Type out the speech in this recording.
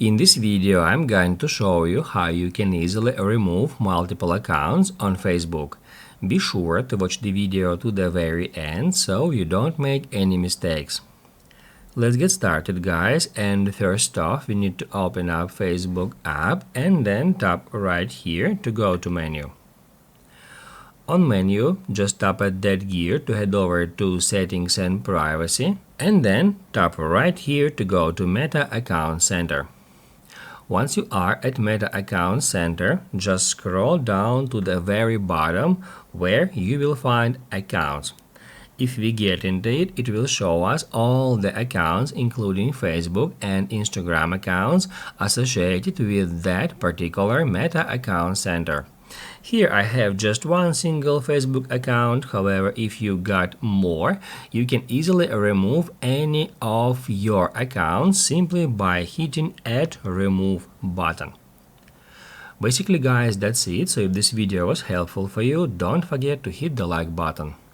In this video, I'm going to show you how you can easily remove multiple accounts on Facebook. Be sure to watch the video to the very end so you don't make any mistakes. Let's get started, guys, and first off we need to open up Facebook app and then tap right here to go to menu. On menu, just tap at that gear to head over to Settings and Privacy, and then tap right here to go to Meta Account Center. Once you are at Meta Account Center, just scroll down to the very bottom where you will find Accounts. If we get into it, it will show us all the accounts, including Facebook and Instagram accounts associated with that particular Meta Account Center. Here I have just one single Facebook account. However, if you got more, you can easily remove any of your accounts simply by hitting Add Remove button. Basically, guys, that's it. So if this video was helpful for you, don't forget to hit the like button.